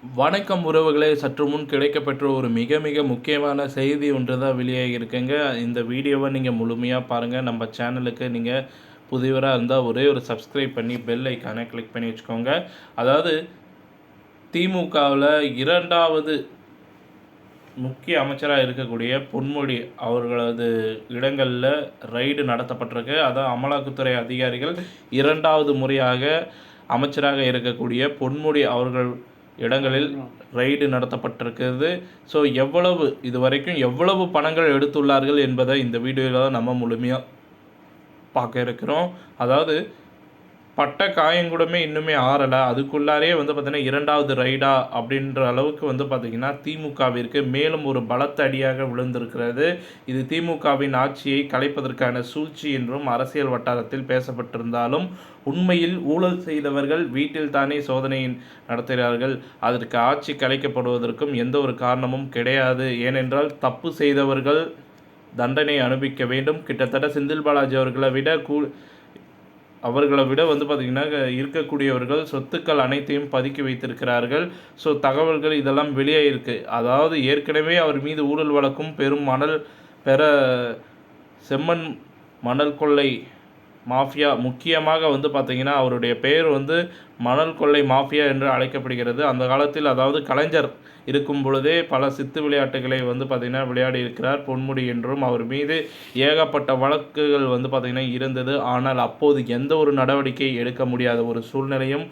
வணக்கம் உறவுகளே, சற்று முன் கிடைக்கப்பெற்ற ஒரு மிக மிக முக்கியமான செய்தி ஒன்று தான் வெளியாகி இருக்குங்க. இந்த வீடியோவை நீங்கள் முழுமையாக பாருங்கள். நம்ம சேனலுக்கு நீங்கள் புதியவராக இருந்தால் ஒரே ஒரு சப்ஸ்கிரைப் பண்ணி பெல் ஐக்கானை கிளிக் பண்ணி வச்சுக்கோங்க. அதாவது திமுகவில் இரண்டாவது முக்கிய அமைச்சராக இருக்கக்கூடிய பொன்முடி அவர்களது இடங்களில் ரைடு நடத்தப்பட்டிருக்கு. அதான் அமலாக்கத்துறை அதிகாரிகள் இரண்டாவது முறையாக அமைச்சராக இருக்கக்கூடிய பொன்முடி அவர்கள் இடங்களில் ரைடு நடத்தப்பட்டிருக்கிறது. ஸோ இதுவரைக்கும் எவ்வளவு பணங்கள் எடுத்துள்ளார்கள் என்பதை இந்த வீடியோவில் தான் நம்ம முழுமையாக பார்க்க இருக்கிறோம். அதாவது பட்ட காயங்கூடமே இன்னுமே ஆறலை, அதுக்குள்ளாரே பார்த்திங்கன்னா இரண்டாவது ரைடா அப்படின்ற அளவுக்கு பார்த்திங்கன்னா திமுகவிற்கு மேலும் ஒரு பலத்த அடியாக விழுந்திருக்கிறது. இது திமுகவின் ஆட்சியை கலைப்பதற்கான சூழ்ச்சி என்றும் அரசியல் வட்டாரத்தில் பேசப்பட்டிருந்தாலும் உண்மையில் ஊழல் செய்தவர்கள் வீட்டில் தானே சோதனை நடத்துகிறார்கள். அதற்கு ஆட்சி கலைக்கப்படுவதற்கும் எந்த ஒரு காரணமும் கிடையாது. ஏனென்றால் தப்பு செய்தவர்கள் தண்டனை அனுபவிக்க வேண்டும். கிட்டத்தட்ட செந்தில் பாலாஜி அவர்களை விட பார்த்திங்கன்னா இருக்கக்கூடியவர்கள் சொத்துக்கள் அனைத்தையும் பதுக்கி வைத்திருக்கிறார்கள். ஸோ தகவல்கள் இதெல்லாம் வெளியாகிருக்கு. அதாவது ஏற்கனவே அவர் மீது ஊழல் வழக்கும் செம்மண் மணல் கொள்ளை மாஃபியா, முக்கியமாக பார்த்திங்கன்னா அவருடைய பெயர் மணல் கொள்ளை மாஃபியா என்று அழைக்கப்படுகிறது. அந்த காலத்தில் அதாவது கலைஞர் இருக்கும் பொழுதே பல சித்து விளையாட்டுகளை பார்த்திங்கன்னா விளையாடி இருக்கிறார் பொன்முடி என்றும். அவர் மீது ஏகப்பட்ட வழக்குகள் பார்த்திங்கன்னா இருந்தது. ஆனால் அப்போது எந்த ஒரு நடவடிக்கை எடுக்க முடியாத ஒரு சூழ்நிலையும்,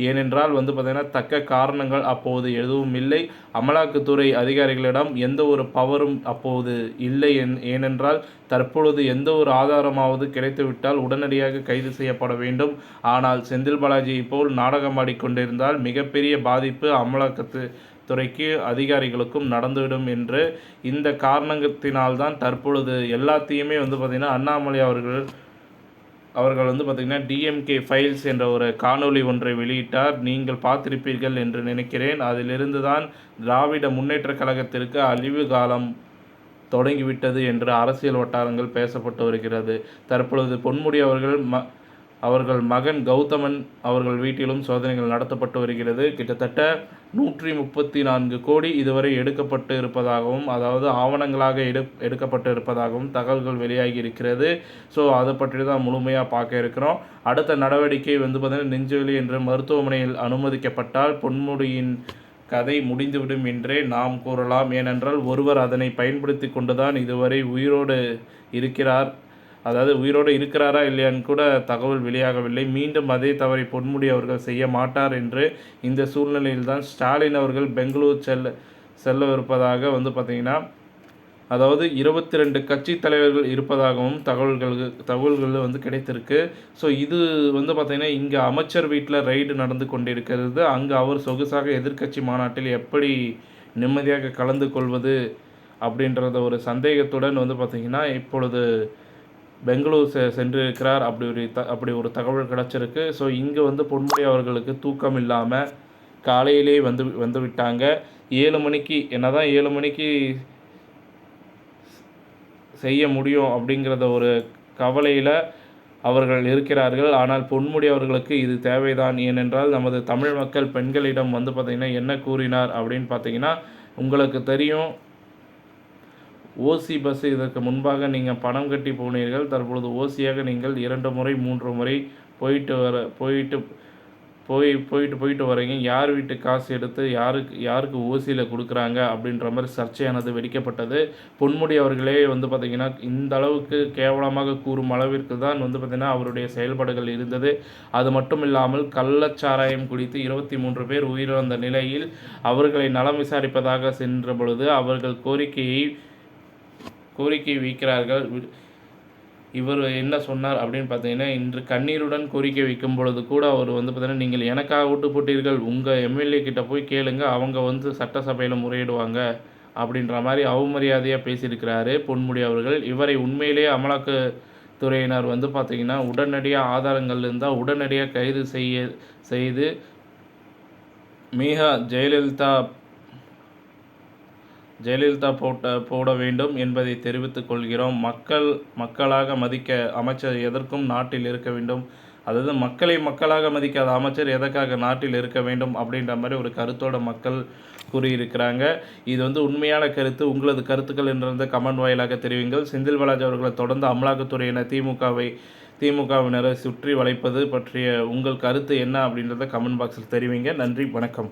ஏனென்றால் பார்த்திங்கன்னா தக்க காரணங்கள் அப்போது எதுவும் இல்லை. அமலாக்கத்துறை அதிகாரிகளிடம் எந்த ஒரு பவரும் அப்போது இல்லை. ஏனென்றால் தற்பொழுது எந்த ஒரு ஆதாரமாவது கிடைத்துவிட்டால் உடனடியாக கைது செய்யப்பட வேண்டும். ஆனால் செந்தில் பாலாஜியை போல் நாடகமாடிக்கொண்டிருந்தால் மிகப்பெரிய பாதிப்பு அமலாக்கத்துறைக்கு அதிகாரிகளுக்கும் நடந்துவிடும் என்று இந்த காரணத்தினால்தான் தற்பொழுது எல்லாத்தையுமே பார்த்திங்கன்னா அண்ணாமலை அவர்கள் பார்த்திங்கன்னா டிஎம்கே ஃபைல்ஸ் என்ற ஒரு காணொளி ஒன்றை வெளியிட்டார். நீங்கள் பார்த்திருப்பீர்கள் என்று நினைக்கிறேன். அதிலிருந்து தான் திராவிட முன்னேற்ற கழகத்திற்கு அழிவு காலம் தொடங்கிவிட்டது என்று அரசியல் வட்டாரங்கள் பேசப்பட்டு வருகிறது. தற்பொழுது பொன்முடி அவர்கள் மகன் கௌதமன் அவர்கள் வீட்டிலும் சோதனைகள் நடத்தப்பட்டு வருகிறது. கிட்டத்தட்ட 134 கோடி இதுவரை எடுக்கப்பட்டு இருப்பதாகவும், அதாவது ஆவணங்களாக எடுக்கப்பட்டு இருப்பதாகவும் தகவல்கள் வெளியாகி இருக்கிறது. ஸோ அதை பற்றி தான் முழுமையாக பார்க்க இருக்கிறோம். அடுத்த நடவடிக்கை பார்த்திங்கன்னா நெஞ்சுவலி என்று மருத்துவமனையில் அனுமதிக்கப்பட்டால் பொன்முடியின் கதை முடிந்துவிடும் என்றே நாம் கூறலாம். ஏனென்றால் ஒருவர் அதனை பயன்படுத்தி கொண்டுதான் இதுவரை உயிரோடு இருக்கிறார். அதாவது உயிரோடு இருக்கிறாரா இல்லையான்னு கூட தகவல் வெளியாகவில்லை. மீண்டும் அதே தவறை பொன்முடி அவர்கள் செய்ய மாட்டார் என்று இந்த சூழ்நிலையில்தான் ஸ்டாலின் அவர்கள் பெங்களூர் செல்லவிருப்பதாக பார்த்திங்கன்னா அதாவது 22 கட்சி தலைவர்கள் இருப்பதாகவும் தகவல்கள் கிடைத்திருக்கு. ஸோ இது பார்த்திங்கன்னா இங்கே அமைச்சர் வீட்டில் ரைடு நடந்து கொண்டிருக்கிறது. அங்கே அவர் சொகுசாக எதிர்க்கட்சி மாநாட்டில் எப்படி நிம்மதியாக கலந்து கொள்வது அப்படின்றத ஒரு சந்தேகத்துடன் பார்த்திங்கன்னா இப்பொழுது பெங்களூர் சென்றிருக்கிறார். அப்படி ஒரு தகவல் கிடச்சிருக்கு. ஸோ இங்கே பொன்முடி அவர்களுக்கு தூக்கம் இல்லாமல் காலையிலே வந்து விட்டாங்க. 7 மணிக்கு என்னதான் 7 மணிக்கு செய்ய முடியும் அப்படிங்கிறத ஒரு கவலையில் அவர்கள் இருக்கிறார்கள். ஆனால் பொன்முடி அவர்களுக்கு இது தேவைதான். ஏனென்றால் நமது தமிழ் மக்கள் பெண்களிடம் பார்த்திங்கன்னா என்ன கூறினார் அப்படின்னு பார்த்திங்கன்னா உங்களுக்கு தெரியும். ஓசி பஸ் இதற்கு முன்பாக நீங்கள் பணம் கட்டி போனீர்கள். தற்பொழுது ஓசியாக நீங்கள் 2 முறை 3 முறை போயிட்டு வரீங்க. யார் வீட்டு காசு எடுத்து யாருக்கு ஓசியில் கொடுக்குறாங்க அப்படின்ற மாதிரி சர்ச்சையானது வெடிக்கப்பட்டது. பொன்முடி அவர்களே பார்த்திங்கன்னா இந்த அளவுக்கு கேவலமாக கூறும் அளவிற்கு தான் பார்த்திங்கன்னா அவருடைய செயல்பாடுகள் இருந்தது. அது மட்டும் இல்லாமல் கள்ளச்சாராயம் குடித்து 23 பேர் உயிரிழந்த நிலையில் அவர்களை நலம் விசாரிப்பதாக சென்ற பொழுது அவர்கள் கோரிக்கை வைக்கிறார்கள். இவர் என்ன சொன்னார் அப்படின்னு பார்த்தீங்கன்னா, இன்று கண்ணீருடன் கோரிக்கை வைக்கும் பொழுது கூட அவர் பார்த்தீங்கன்னா, நீங்கள் எனக்காக ஓட்டு போட்டீர்கள், உங்கள் எம்எல்ஏ கிட்ட போய் கேளுங்க, அவங்க சட்டசபையில் முறையிடுவாங்க அப்படின்ற மாதிரி அவமரியாதையாக பேசியிருக்கிறாரு பொன்முடி அவர்கள். இவரை உண்மையிலேயே அமலாக்கத்துறையினர் பார்த்தீங்கன்னா உடனடியாக ஆதாரங்கள் இருந்தால் உடனடியாக கைது செய்து ஜெயலலிதா போட வேண்டும் என்பதை தெரிவித்துக் கொள்கிறோம். மக்களாக மதிக்க அமைச்சர் எதற்கும் நாட்டில் இருக்க வேண்டும் அதாவது மக்களை மக்களாக மதிக்காத அமைச்சர் எதற்காக நாட்டில் இருக்க வேண்டும் அப்படின்ற மாதிரி ஒரு கருத்தோட மக்கள் கூறியிருக்கிறாங்க. இது வந்து உண்மையான கருத்து. உங்களது கருத்துக்கள் என்ற கமெண்ட் வாயிலாக தெரிவிங்கள். செந்தில் பாலாஜி அவர்களை தொடர்ந்து அமலாக்கத்துறையினர் திமுகவினரை சுற்றி வளைப்பது பற்றிய உங்கள் கருத்து என்ன அப்படின்றத கமெண்ட் பாக்ஸில் தெரிவிங்க. நன்றி, வணக்கம்.